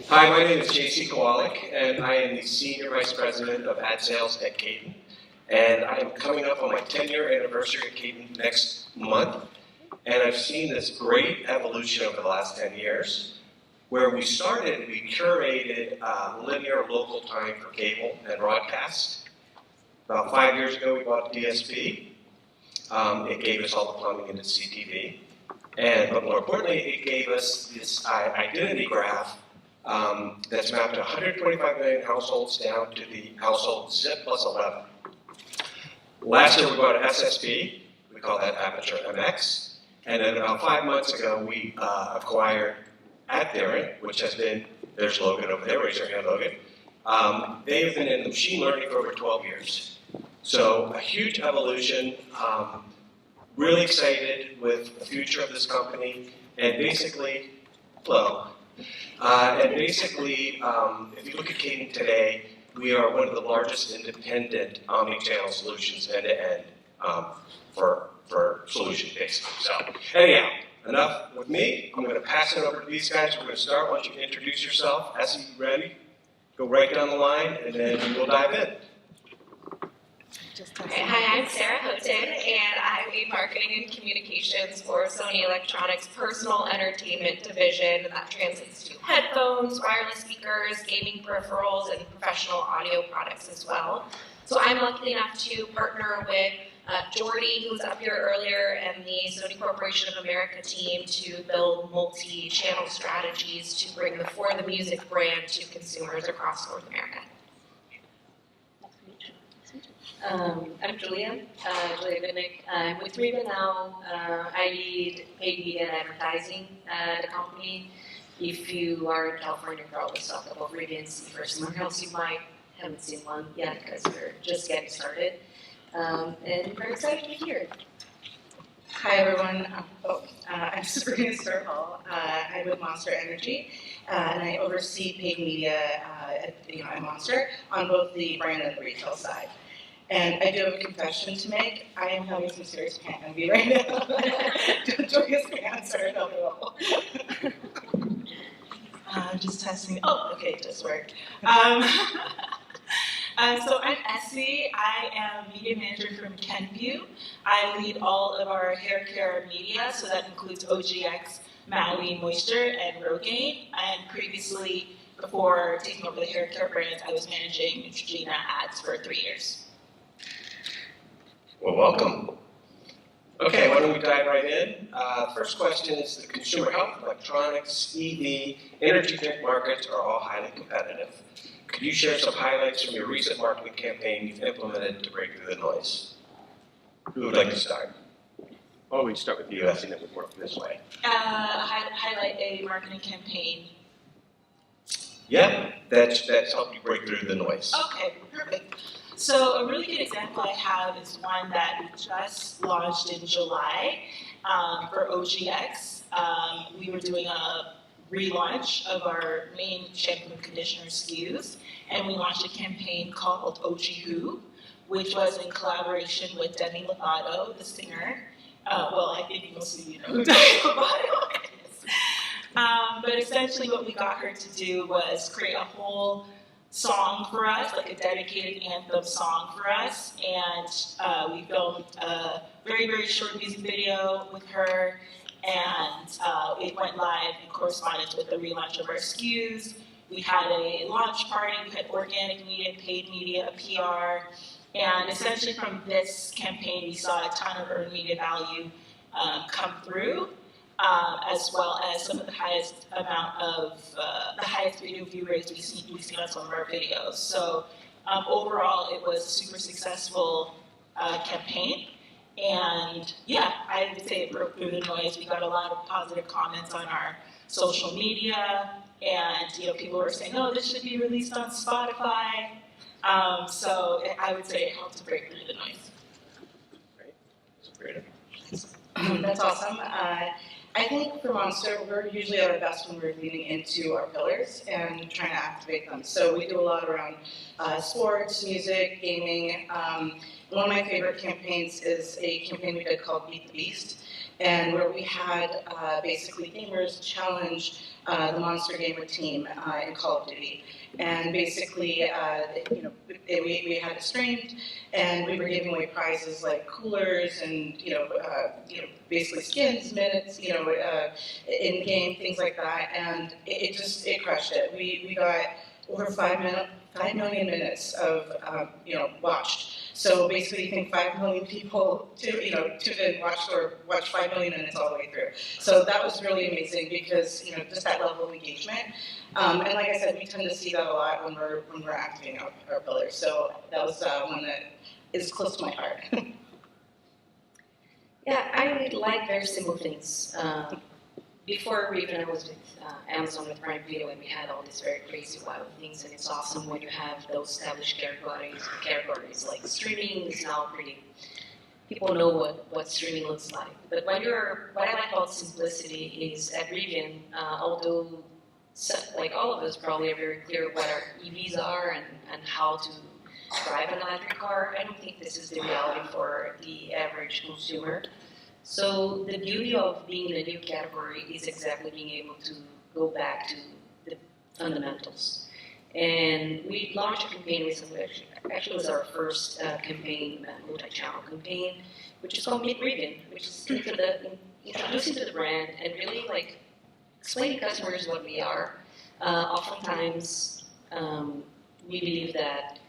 Hi, my name is JC Kawalec, and I am the Senior Vice President of Ad Sales at Cadent. And I am coming up on my 10-year anniversary at Cadent next month. And I've seen this great evolution over the last 10 years. Where we started, we curated linear local time for cable and broadcast. About 5 years ago, we bought DSP. It gave us all the plumbing into CTV. But more importantly, it gave us this identity graph that's mapped to 125 million households down to the household zip plus 11. Last year we bought an SSP, we call that Aperture MX, and then about 5 months ago we acquired AdTheorent, which has been, there's Logan over there, raise your hand Logan. They've been in machine learning for over 12 years. So a huge evolution, really excited with the future of this company, and basically, hello. If you look at Cadent today, we are one of the largest independent omni-channel solutions end-to-end for solutions, basically. So, anyhow, enough with me. I'm going to pass it over to these guys. We're going to start. Why don't you introduce yourself? Essie, ready? Go right down the line, and then we'll dive in. Hi, I'm Sarah Houghton, and I lead marketing and communications for Sony Electronics' personal entertainment division. That translates to headphones, wireless speakers, gaming peripherals, and professional audio products as well. So I'm lucky enough to partner with Jordy, who was up here earlier, and the Sony Corporation of America team to build multi-channel strategies to bring the For the Music brand to consumers across North America. I'm Julia Gutnik. I'm with Rivian now. I lead paid media and advertising at the company. If you are in California, you're probably talk about Rivian for somewhere else you might haven't seen one yet because we're just getting started. And we're excited to be here. Hi everyone. I'm Sabrina Sirhal. I'm with Monster Energy, and I oversee paid media at Monster on both the brand and the retail side. And I do have a confession to make. I am having some serious pant envy right now. Joyous pants are another level. Just testing. Oh, okay, it just worked. So I'm Essie. I am media manager from Kenvue. I lead all of our hair care media, so that includes OGX, Maui Moisture, and Rogaine. And previously, before taking over the hair care brands, I was managing Neutrogena ads for 3 years. Well, welcome. Okay, why don't we dive right in? First question is the consumer health, electronics, EV, energy drink markets are all highly competitive. Could you share some highlights from your recent marketing campaign you've implemented to break through the noise? Who would like to start? Oh, we start with you, I think that would work this way. Highlight a marketing campaign. Yeah, that's helped you break through the noise. Okay, perfect. So a really good example I have is one that we just launched in July for OGX. We were doing a relaunch of our main shampoo and conditioner SKUs, and we launched a campaign called OG Who, which was in collaboration with Demi Lovato, the singer. I think most of you know who Demi Lovato is. But essentially what we got her to do was create a whole song for us, like a dedicated anthem song for us, and we filmed a very, very short music video with her, and it went live in correspondence with the relaunch of our SKUs. We had a launch party, we had organic media, paid media, PR, and essentially from this campaign we saw a ton of earned media value come through. As well as some of the highest video view rates we've seen on some of our videos. So overall, it was a super successful campaign, and yeah, I would say it broke through the noise. We got a lot of positive comments on our social media, and people were saying, "Oh, this should be released on Spotify." So I would say it helped to break through the noise. Great. That's awesome. I think for Monster, we're usually at our best when we're leaning into our pillars and trying to activate them. So we do a lot around sports, music, gaming. One of my favorite campaigns is a campaign we did called Beat the Beast. and where we had basically gamers challenge the Monster Gamer team in Call of Duty. And basically, we had it streamed, and we were giving away prizes like coolers and basically skins, minutes, in game, things like that. And it crushed it. We got over 5 million minutes of watched. So basically, you think 5 million people tuned in, watched 5 million minutes all the way through. So that was really amazing because just that level of engagement. And like I said, we tend to see that a lot when we're activating our pillars. So that was one that is close to my heart. Yeah, I like very simple things. Before Rivian, I was with Amazon with Prime Video, and we had all these very crazy, wild things. And it's awesome when you have those established categories like streaming is now pretty. People know what streaming looks like. But what I like about simplicity is at Rivian, although like all of us probably are very clear what our EVs are and how to drive an electric car, I don't think this is the reality for the average consumer. So the beauty of being in a new category is exactly being able to go back to the fundamentals. And we launched a campaign recently, actually it was our first campaign, multi-channel campaign, which is called Meet Rivian, which is introducing to the brand and really like explaining to customers what we are. Oftentimes, we believe that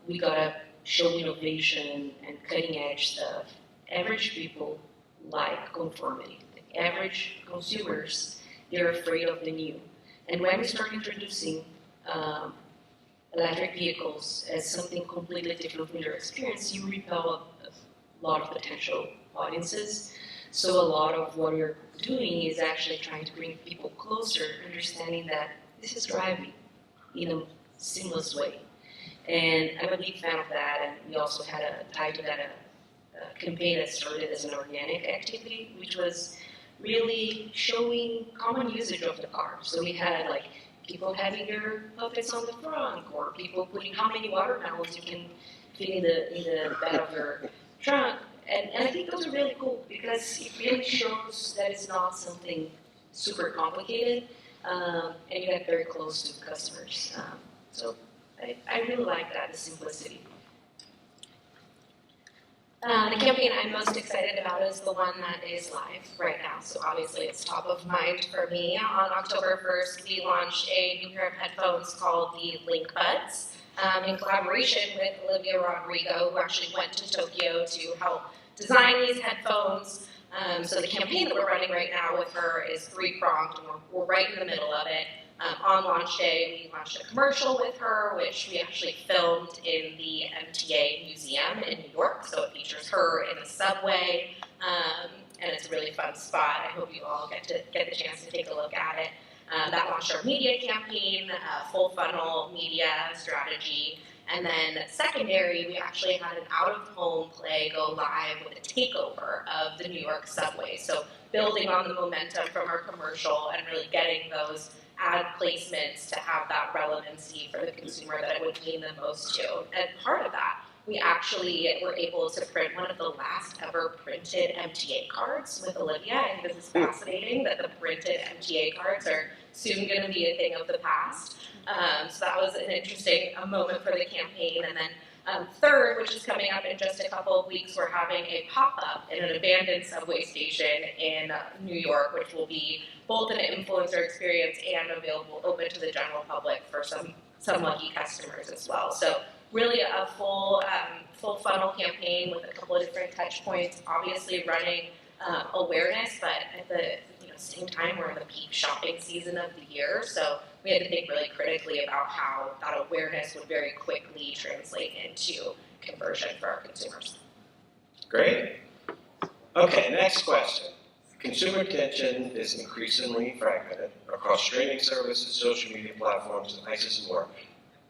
we gotta show innovation and cutting edge stuff. Average people like conformity. Like average consumers, they're afraid of the new. And when we start introducing electric vehicles as something completely different from their experience, you repel a lot of potential audiences. So a lot of what we're doing is actually trying to bring people closer, understanding that this is driving in a seamless way. And I'm a big fan of that, and we also had tied to that a campaign that started as an organic activity, which was really showing common usage of the car. So we had like people having their puppets on the front, or people putting how many watermelons you can fit in the bed of your trunk. And I think those are really cool because it really shows that it's not something super complicated, and you get very close to customers. So I really like that, the simplicity. The campaign I'm most excited about is the one that is live right now. So obviously it's top of mind for me. On October 1st, we launched a new pair of headphones called the Link Buds in collaboration with Olivia Rodrigo, who actually went to Tokyo to help design these headphones. So the campaign that we're running right now with her is three-pronged, and we're right in the middle of it. On launch day, we launched a commercial with her, which we actually filmed in the MTA Museum in New York. So it features her in the subway, and it's a really fun spot. I hope you all get the chance to take a look at it. That launched our media campaign, full funnel media strategy. And then secondary, we actually had an out-of-home play go live with a takeover of the New York subway. So building on the momentum from our commercial and really getting those ad placements to have that relevancy for the consumer that it would mean the most to. And part of that, we actually were able to print one of the last ever printed MTA cards with Olivia. I think this is fascinating that the printed MTA cards are soon going to be a thing of the past. So that was an interesting moment for the campaign. And then third, which is coming up in just a couple of weeks, we're having a pop-up in an abandoned subway station in New York, which will be both an influencer experience and available open to the general public for some lucky customers as well. So really a full funnel campaign with a couple of different touch points, obviously running awareness, but at the same time we're in the peak shopping season of the year, so we had to think really critically about how that awareness would very quickly translate into conversion for our consumers. Great. Okay, next question. Consumer attention is increasingly fragmented across streaming services, social media platforms, devices, and more.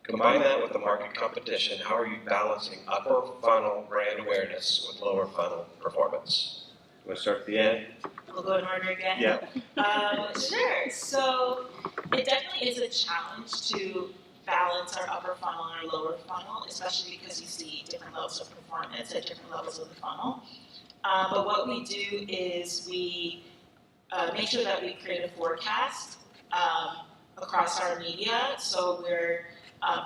Combine that with the market competition, how are you balancing upper funnel brand awareness with lower funnel performance? You want to start at the end? We'll go in order again. Yeah. Sure. So it definitely is a challenge to balance our upper funnel and our lower funnel, especially because you see different levels of performance at different levels of the funnel. But what we do is we make sure that we create a forecast across our media. So we're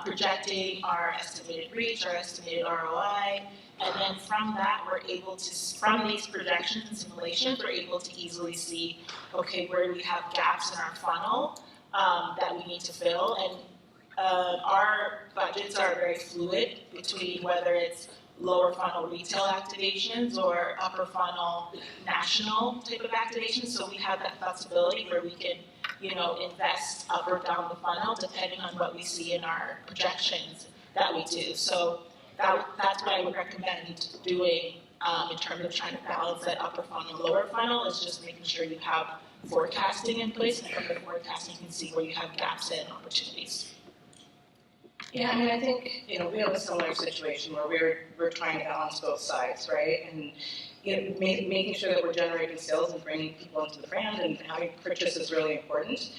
projecting our estimated reach, our estimated ROI, and then from that, we're able to, from these projections and simulations, we're able to easily see, okay, where we have gaps in our funnel that we need to fill. And our budgets are very fluid between whether it's lower funnel retail activations or upper funnel national type of activations. So we have that flexibility where we can, invest up or down the funnel depending on what we see in our projections that we do. So that's what I would recommend doing in terms of trying to balance that upper funnel, lower funnel, is just making sure you have forecasting in place, and from the forecasting you can see where you have gaps and opportunities. Yeah, I mean, I think, we have a similar situation where we're trying to balance both sides, right? And making sure that we're generating sales and bringing people into the brand and having purchase is really important.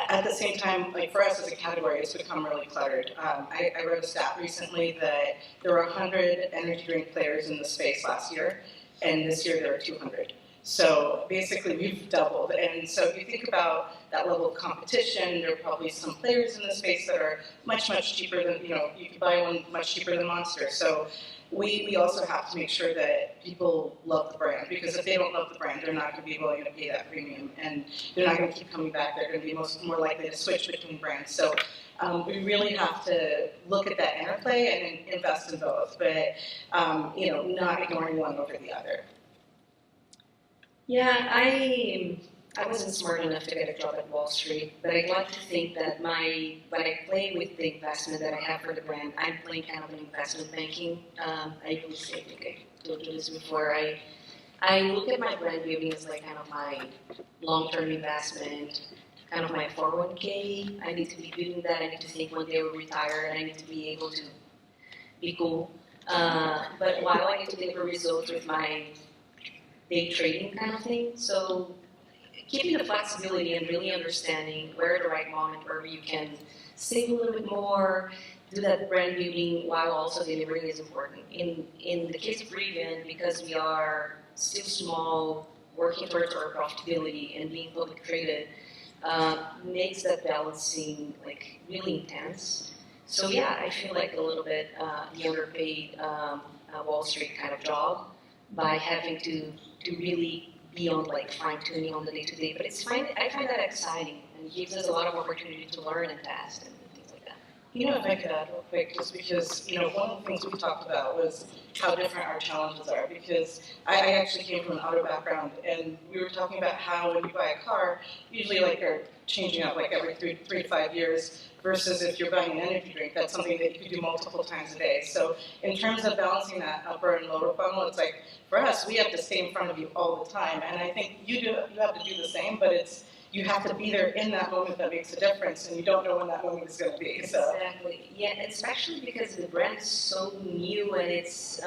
At the same time, like for us as a category, it's become really cluttered. I read a stat recently that there were 100 energy drink players in the space last year, and this year there are 200. So basically we've doubled. And so if you think about that level of competition, there are probably some players in the space that are much, much cheaper than, you could buy one much cheaper than Monster. So we also have to make sure that people love the brand, because if they don't love the brand, they're not going to be willing to pay that premium, and they're not going to keep coming back. They're going to be more likely to switch between brands. So we really have to look at that interplay and invest in both, but not ignoring one over the other. Yeah, I wasn't smart enough to get a job at Wall Street, but I'd like to think that when I play with the investment that I have for the brand, I'm playing kind of an investment banking. I really say, I think I told you this before, I look at my brand building as like kind of my long-term investment, kind of my 401k. I need to be doing that. I need to think one day we'll retire, and I need to be able to be cool. But while I need to deliver results with my day trading kind of thing, so keeping the flexibility and really understanding where at the right moment where you can save a little bit more, do that brand building while also delivering is important. In the case of Rivian, because we are still small, working towards our profitability and being public traded, makes that balancing like really intense. So yeah, I feel like a little bit the underpaid Wall Street kind of job by having to really be on like fine tuning on the day to day. But I find that exciting, and it gives us a lot of opportunity to learn and test and things like that. If I could add real quick, just because, one of the things we talked about was how different our challenges are, because I actually came from an auto background, and we were talking about how when you buy a car, usually like they're changing out like every 3 to 5 years, versus if you're buying an energy drink, that's something that you could do multiple times a day. So in terms of balancing that upper and lower funnel, it's like, for us, we have to stay in front of you all the time, and I think you have to do the same, but you have to be there in that moment that makes a difference, and you don't know when that moment is going to be. So. Exactly. Yeah, especially because the brand is so new and it's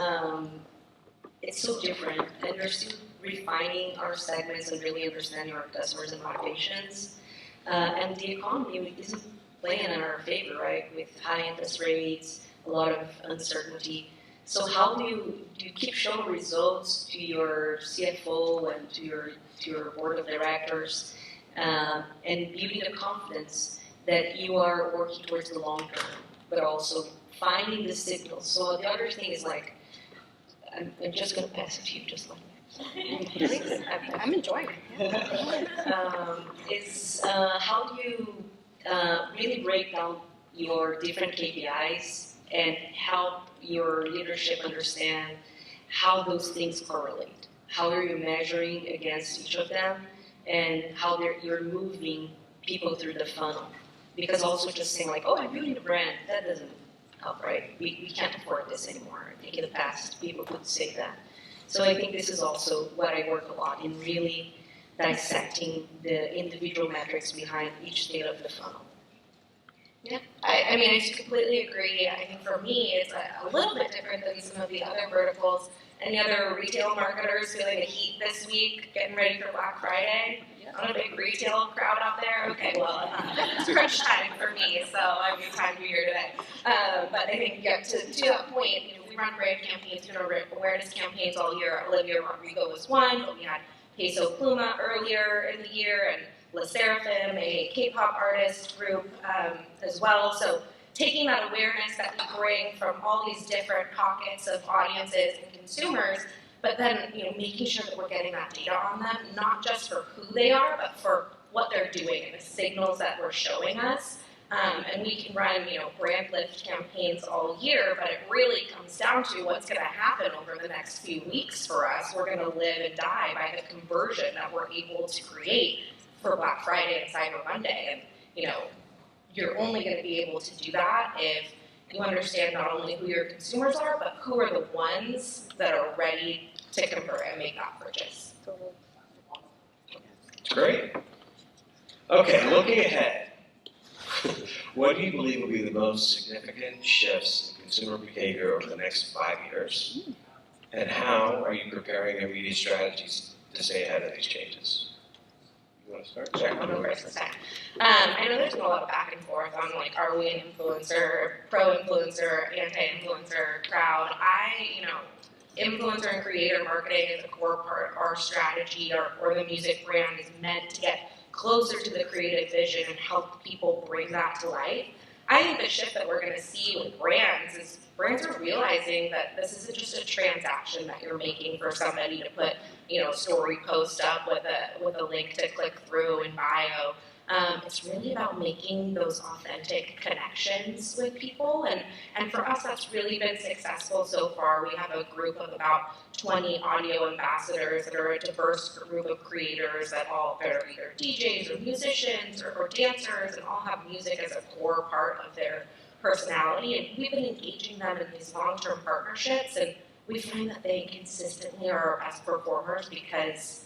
so different, and we're still refining our segments and really understanding our customers and motivations. And the economy isn't playing in our favor, right? With high interest rates, a lot of uncertainty. So how do you keep showing results to your CFO and to your board of directors, and building the confidence that you are working towards the long term, but also finding the signals. So the other thing is like, I'm just going to pass it to you, just like that. I'm enjoying it. How do you really break down your different KPIs and help your leadership understand how those things correlate? How are you measuring against each of them, and how you're moving people through the funnel? Because also just saying like, oh, I'm building a brand, that doesn't help, right? We can't afford this anymore. I think in the past people could say that. So I think this is also what I work a lot in, really dissecting the individual metrics behind each state of the funnel. Yeah, I mean, I completely agree. I think for me, it's a little bit different than some of the other verticals. Any other retail marketers feeling the heat this week, getting ready for Black Friday? not a big retail crowd out there. Okay, well, it's crunch time for me, so I have time to be here today. But I think, yeah, to that point, we run brand campaigns, awareness campaigns all year. Olivia Rodrigo was one, but we had Peso Pluma earlier in the year, and La Seraphim, a K-pop artist group as well. So taking that awareness that we bring from all these different pockets of audiences and consumers, but then making sure that we're getting that data on them, not just for who they are, but for what they're doing and the signals that we're showing us. And we can run brand lift campaigns all year, but it really comes down to what's going to happen over the next few weeks for us. We're going to live and die by the conversion that we're able to create for Black Friday and Cyber Monday. And you're only going to be able to do that if you understand not only who your consumers are, but who are the ones that are ready to convert and make that purchase. Great. Okay, looking ahead, what do you believe will be the most significant shifts in consumer behavior over the next 5 years? And how are you preparing your media strategies to stay ahead of these changes? You want to start? Sure, I'll go first this time. I know there's been a lot of back and forth on are we an influencer, pro-influencer, anti-influencer crowd. Influencer and creator marketing is a core part of our strategy. Or the music brand is meant to get closer to the creative vision and help people bring that to life. I think the shift that we're going to see with brands is brands are realizing that this isn't just a transaction that you're making for somebody to put, story post up with a link to click through in bio. It's really about making those authentic connections with people, and for us, that's really been successful so far. We have a group of about 20 audio ambassadors that are a diverse group of creators that are either DJs or musicians or dancers, and all have music as a core part of their personality. And we've been engaging them in these long-term partnerships, and we find that they consistently are our best performers because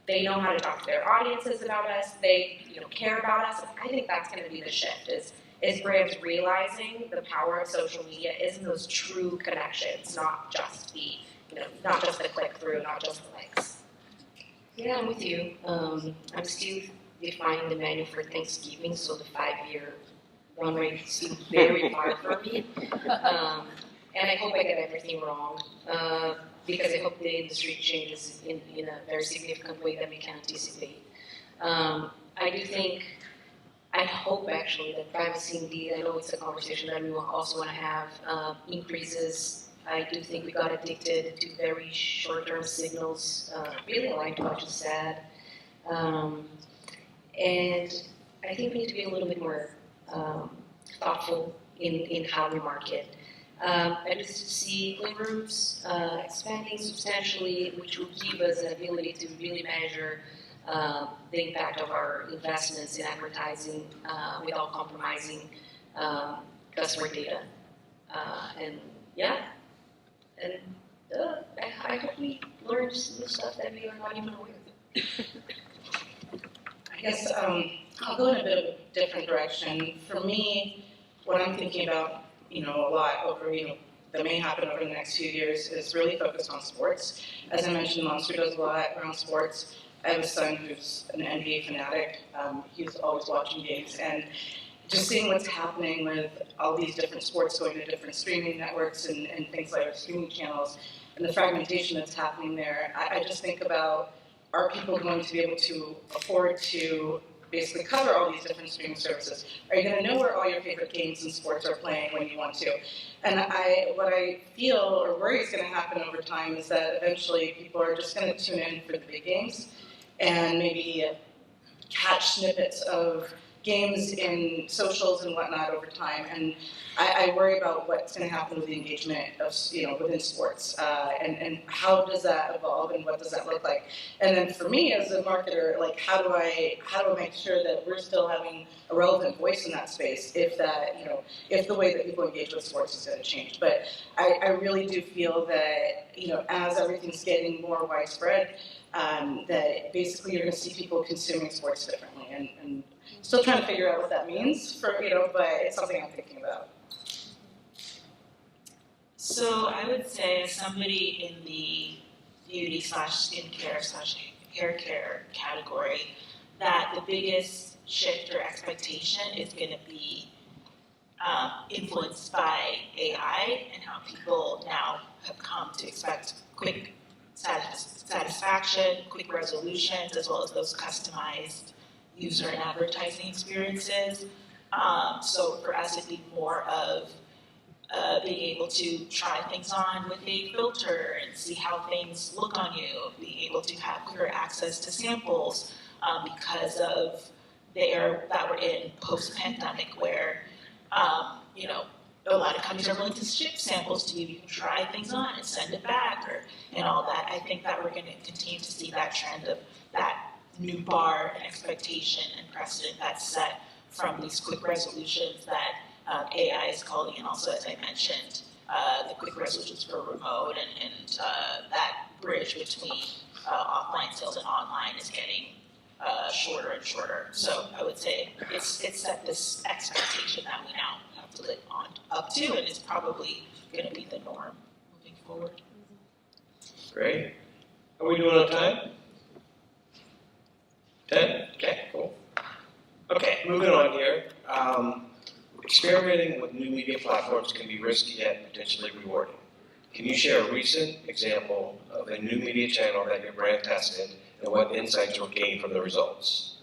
they know how to talk to their audiences about us. They care about us. And I think that's going to be the shift is brands realizing the power of social media is in those true connections, not just the click through, not just the likes. Yeah, I'm with you. I'm still defining the menu for Thanksgiving, so the 5-year run rate is still very far from me. And I hope I get everything wrong. Because I hope the industry changes in a very significant way that we can anticipate. I hope actually that privacy indeed, I know it's a conversation that we will also want to have, increases. I do think we got addicted to very short-term signals, really aligned to what you said. And I think we need to be a little bit more thoughtful in how we market. I just see clean rooms expanding substantially, which will give us an ability to really measure the impact of our investments in advertising without compromising customer data. I hope we learn new stuff that we are not even aware of. I guess I'll go in a bit of a different direction. For me, what I'm thinking about a lot over, that may happen over the next few years is really focused on sports. As I mentioned, Monster does a lot around sports. I have a son who's an NBA fanatic. He's always watching games, and just seeing what's happening with all these different sports going to different streaming networks and things like streaming channels, and the fragmentation that's happening there, I just think about, are people going to be able to afford to basically cover all these different streaming services? Are you going to know where all your favorite games and sports are playing when you want to? And what I feel or worry is going to happen over time is that eventually people are just going to tune in for the big games and maybe catch snippets of games in socials and whatnot over time. And I worry about what's going to happen with the engagement of within sports and how does that evolve and what does that look like. And then for me as a marketer, how do I make sure that we're still having a relevant voice in that space if the way that people engage with sports is going to change. But I really do feel that as everything's getting more widespread, that basically you're going to see people consuming sports differently, and still trying to figure out what that means but it's something I'm thinking about. So I would say, as somebody in the beauty /skincare hair care category, that the biggest shift or expectation is going to be influenced by AI and how people now have come to expect quick satisfaction, quick resolutions, as well as those customized user and advertising experiences. So for us, it'd be more of being able to try things on with a filter and see how things look on you, being able to have quicker access to samples because of the era that we're in post-pandemic where, you know, a lot of companies are willing to ship samples to you. You can try things on and send it back and all that. I think that we're going to continue to see that trend of that new bar and expectation and precedent that's set from these quick resolutions that AI is calling, and also, as I mentioned, the quick resolutions for remote and that bridge between offline sales and online is getting shorter and shorter. So I would say it's set this expectation that we now have to live on up to, and it's probably going to be the norm moving forward. Great. Are we doing on time? 10? Okay, cool. Okay, moving on here. Experimenting with new media platforms can be risky yet potentially rewarding. Can you share a recent example of a new media channel that your brand tested and what insights were gained from the results?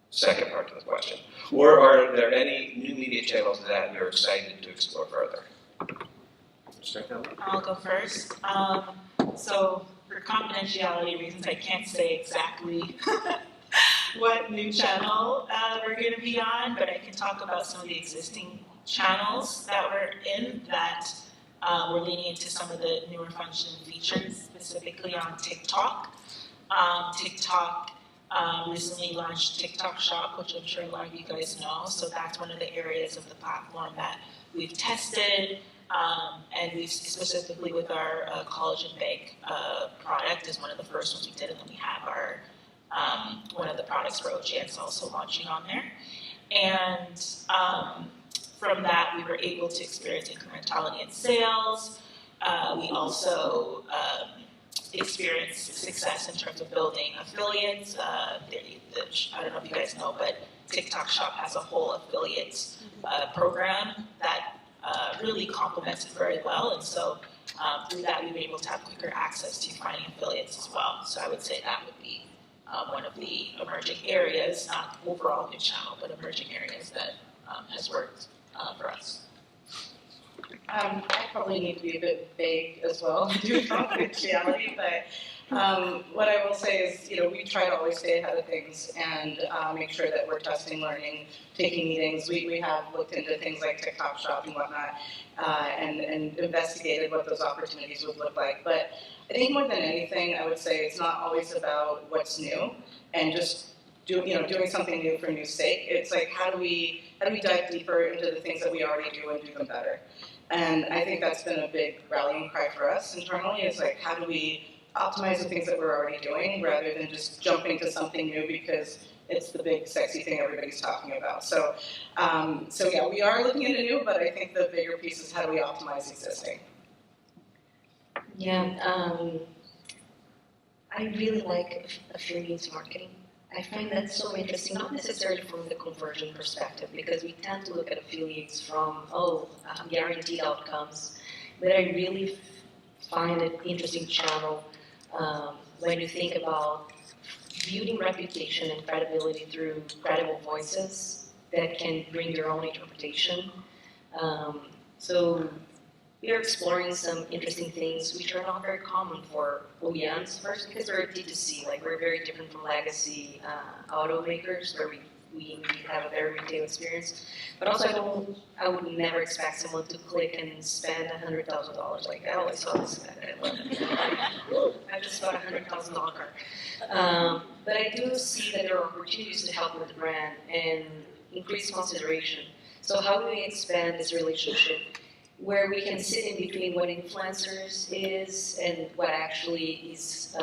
Second part to the question. Or are there any new media channels that you're excited to explore further? I'll go first. So for confidentiality reasons, I can't say exactly what new channel we're going to be on, but I can talk about some of the existing channels that we're in that we're leaning into some of the newer function features, specifically on TikTok. TikTok recently launched TikTok Shop, which I'm sure a lot of you guys know. So that's one of the areas of the platform that we've tested, and we've specifically with our collagen bake product is one of the first ones we did, and then we have our one of the products for OGX also launching on there. And from that, we were able to experience incrementality in sales. We also experienced success in terms of building affiliates. I don't know if you guys know, but TikTok Shop has a whole affiliates program that really complements it very well. And so through that, we were able to have quicker access to finding affiliates as well. So I would say that would be one of the emerging areas, not overall new channel, but emerging areas that has worked for us. I probably need to be a bit vague as well due to confidentiality, but what I will say is, we try to always stay ahead of things and make sure that we're testing, learning, taking meetings. We have looked into things like TikTok Shop and whatnot, and investigated what those opportunities would look like. But I think more than anything, I would say it's not always about what's new and just doing something new for new's sake. It's like how do we dive deeper into the things that we already do and do them better. And I think that's been a big rallying cry for us internally. Is like how do we optimize the things that we're already doing rather than just jumping to something new because it's the big sexy thing everybody's talking about. So yeah, we are looking into new, but I think the bigger piece is how do we optimize existing. Yeah, I really like affiliates marketing. I find that so interesting, not necessarily from the conversion perspective, because we tend to look at affiliates from, guaranteed outcomes, but I really find it interesting channel when you think about building reputation and credibility through credible voices that can bring your own interpretation. So we are exploring some interesting things which are not very common for OEMs. First, because we're D2C, like we're very different from legacy automakers where we have a very retail experience. But also, I would never expect someone to click and spend $100,000. Like, oh, I saw this. I just bought a $100,000 car. But I do see that there are opportunities to help with the brand and increase consideration. So how do we expand this relationship where we can sit in between what influencers is and what actually is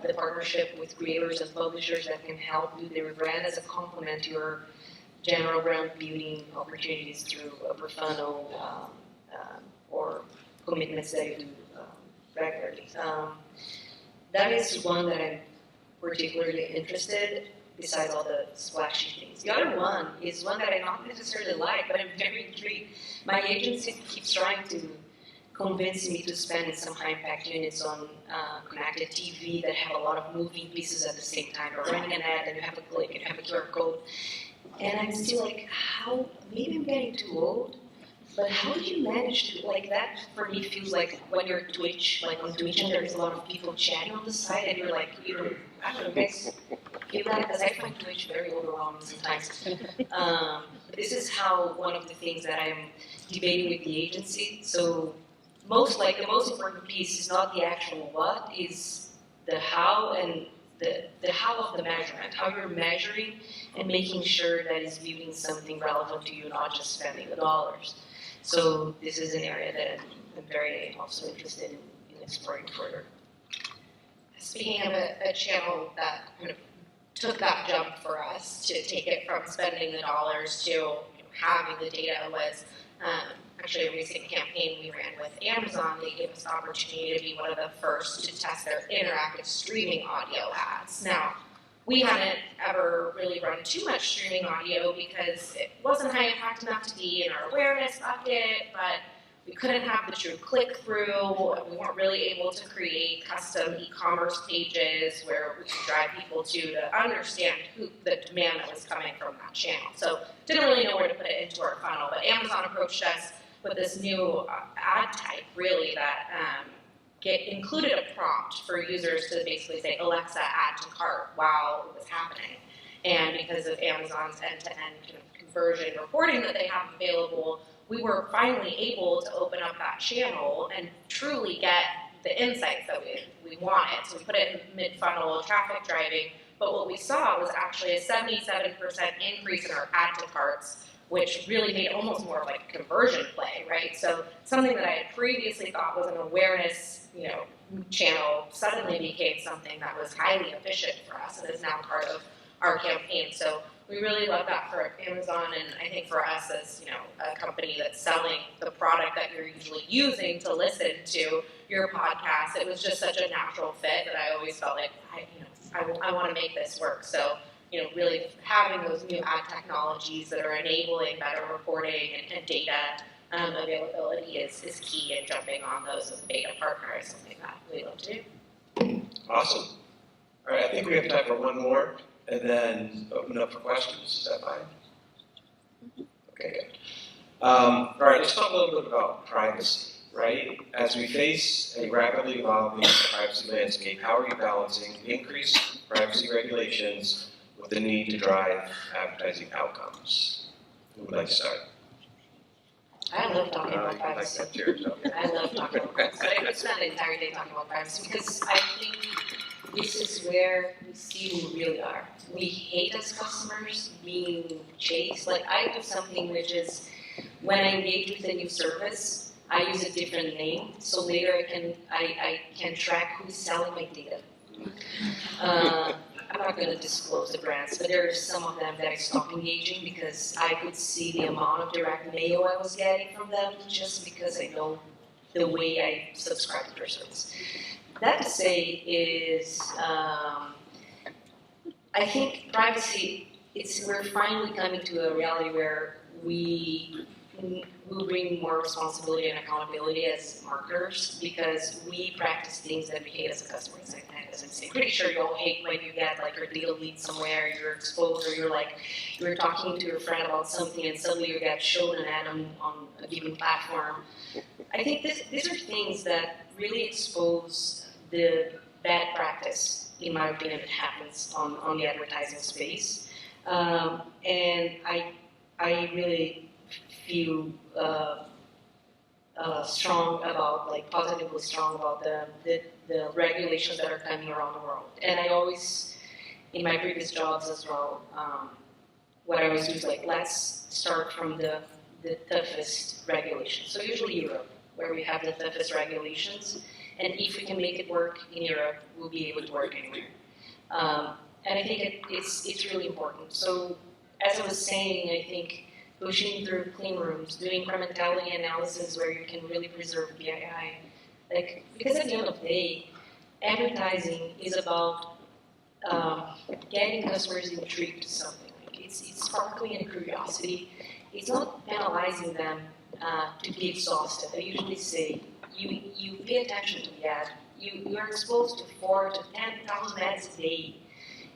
the partnership with creators and publishers that can help do their brand as a complement to your general brand building opportunities through upper funnel or commitments that you do regularly. That is one that I'm particularly interested, besides all the splashy things. The other one is one that I not necessarily like, but I'm very intrigued. My agency keeps trying to convince me to spend in some high-impact units on connected TV that have a lot of moving pieces at the same time. Or running an ad and you have a click and you have a QR code. And I'm still like, how, maybe I'm getting too old, but how do you manage to, like that for me feels like when you're Twitch, like on Twitch and there's a lot of people chatting on the side and you're like, you know, I don't know, guys feel that, because I find Twitch very overwhelming sometimes. This is how one of the things that I'm debating with the agency. So the most important piece is not the actual what, is the how, and the how of the measurement, how you're measuring and making sure that it's building something relevant to you, not just spending the dollars. So this is an area that I'm very also interested in exploring further. Speaking of a channel that kind of took that jump for us to take it from spending the dollars to having the data was actually a recent campaign we ran with Amazon. They gave us the opportunity to be one of the first to test their interactive streaming audio ads. Now, we hadn't ever really run too much streaming audio because it wasn't high impact enough to be in our awareness bucket, but we couldn't have the true click-through. We weren't really able to create custom e-commerce pages where we could drive people to understand the demand that was coming from that channel. So didn't really know where to put it into our funnel, but Amazon approached us with this new ad type, really, that included a prompt for users to basically say, Alexa, add to cart while it was happening. And because of Amazon's end-to-end kind of conversion reporting that they have available, we were finally able to open up that channel and truly get the insights that we wanted. So we put it in mid-funnel traffic driving, but what we saw was actually a 77% increase in our add to carts, which really made almost more of like a conversion play, right? So something that I had previously thought was an awareness, channel suddenly became something that was highly efficient for us and is now part of our campaign. So we really love that for Amazon, and I think for us as a company that's selling the product that you're usually using to listen to your podcast, it was just such a natural fit that I always felt like I want to make this work. So really having those new ad technologies that are enabling better reporting and data availability is key, and jumping on those as a beta partner is something that we love to do. Awesome. All right, I think we have time for one more, and then open up for questions. Is that fine? Okay, good. All right, let's talk a little bit about privacy, right? As we face a rapidly evolving privacy landscape, how are you balancing increased privacy regulations with the need to drive advertising outcomes? Who would like to start? I love talking about privacy. I love talking about privacy, but I could spend the entire day talking about privacy because I think this is where we see who we really are. We hate as customers being chased. Like I do something which is when I engage with a new service, I use a different name, so later I can track who's selling my data. I'm not going to disclose the brands, but there are some of them that I stopped engaging because I could see the amount of direct mail I was getting from them just because I know the way I subscribe to their service. That to say is, I think privacy, we're finally coming to a reality where we will bring more responsibility and accountability as marketers because we practice things that we hate as a customer. As I'm saying, pretty sure you all hate when you get like your data leaked somewhere, you're exposed, or you're talking to your friend about something and suddenly you get shown an ad on a given platform. I think these are things that really expose the bad practice, in my opinion, that happens on the advertising space. And I really feel strong about, positively strong about the regulations that are coming around the world. And I always, in my previous jobs as well, what I always do is let's start from the toughest regulations. So usually Europe, where we have the toughest regulations, and if we can make it work in Europe, we'll be able to work anywhere. And I think it's really important. So as I was saying, I think pushing through clean rooms, doing incrementality analysis where you can really preserve BII. Because at the end of the day, advertising is about getting customers intrigued to something. Like it's sparkling and curiosity. It's not penalizing them to be exhausted. I usually say you pay attention to the ad. You are exposed to 4,000 to 10,000 ads a day.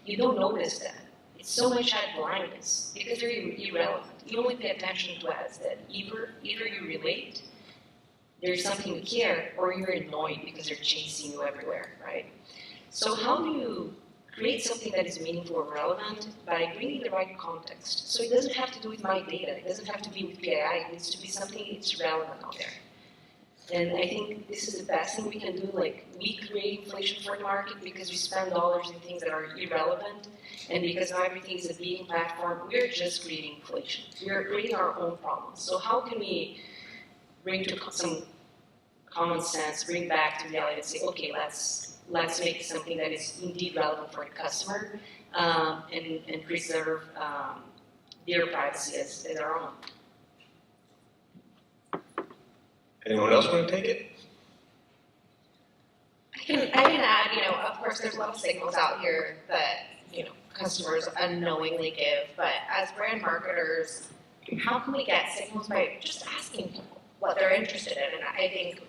You don't notice that. It's so much ad blindness because they're irrelevant. You only pay attention to ads that either you relate, there's something you care, or you're annoyed because they're chasing you everywhere, right? So how do you create something that is meaningful or relevant by bringing the right context? So it doesn't have to do with my data. It doesn't have to be with PII. It needs to be something that's relevant out there. And I think this is the best thing we can do. Like, we create inflation for the market because we spend dollars in things that are irrelevant, and because now everything is a being platform, we're just creating inflation. We're creating our own problems. So how can we bring to some common sense, bring back to reality and say, okay, let's make something that is indeed relevant for the customer, and preserve their privacy as our own. Anyone else want to take it? I can add, of course, there's a lot of signals out here that, customers unknowingly give, but as brand marketers, how can we get signals by just asking people what they're interested in? And I think,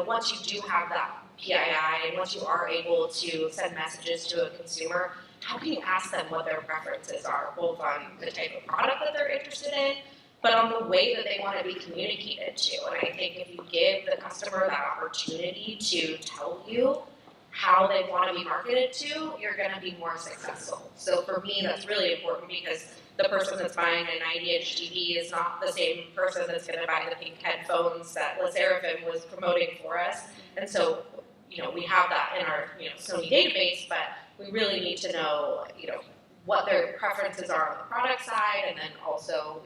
once you do have that PII and once you are able to send messages to a consumer, how can you ask them what their preferences are, both on the type of product that they're interested in, but on the way that they want to be communicated to? And I think if you give the customer that opportunity to tell you how they want to be marketed to, you're going to be more successful. So for me, that's really important because the person that's buying a 90-inch TV is not the same person that's going to buy the pink headphones that Sirhal was promoting for us. And so, we have that in our, Sony database, but we really need to know, what their preferences are on the product side, and then also,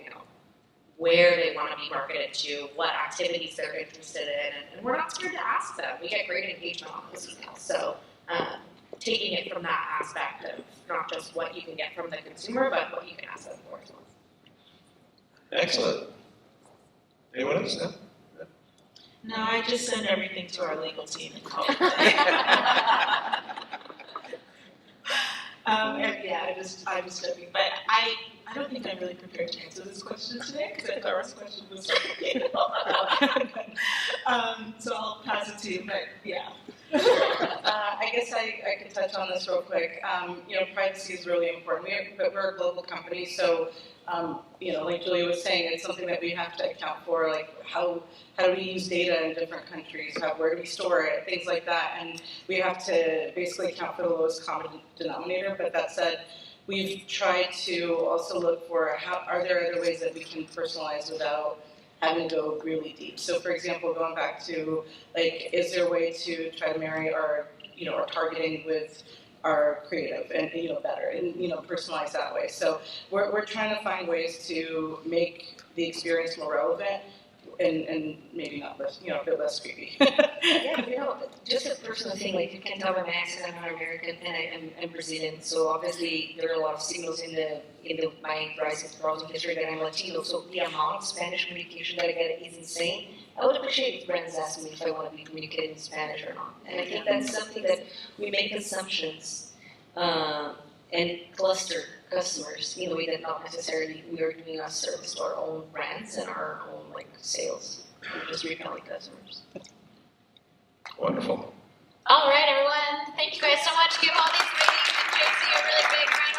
where they want to be marketed to, what activities they're interested in, and we're not scared to ask them. We get great engagement on those emails. So taking it from that aspect of not just what you can get from the consumer, but what you can ask them for as well. Excellent. Anyone else? No? No, I just send everything to our legal team and call it. I'm just joking, but I don't think I'm really prepared to answer this question today because I thought this question was so complicated. So I'll pass it to you, but yeah. I guess I could touch on this real quick. Privacy is really important. We're a global company, so like Julia was saying, it's something that we have to account for. Like how do we use data in different countries? Where do we store it? Things like that, and we have to basically account for the lowest common denominator. But that said, we've tried to also look for are there other ways that we can personalize without having to go really deep. So for example, going back to is there a way to try to marry our our targeting with our creative and better and personalize that way. So we're trying to find ways to make the experience more relevant and maybe not less a bit less creepy. Yeah, just a personal thing, like you can tell by my accent, I'm not American and I'm Brazilian, so obviously there are a lot of signals in my browsing history that I'm Latino, so the amount of Spanish communication that I get is insane. I would appreciate if brands ask me if I want to be communicating in Spanish or not. And I think that's something that we make assumptions and cluster customers in a way that not necessarily we are doing a service to our own brands and our own sales. We're just repelling customers. Wonderful. All right, everyone. Thank you guys so much. Give all these ladies and Gypsy a really big round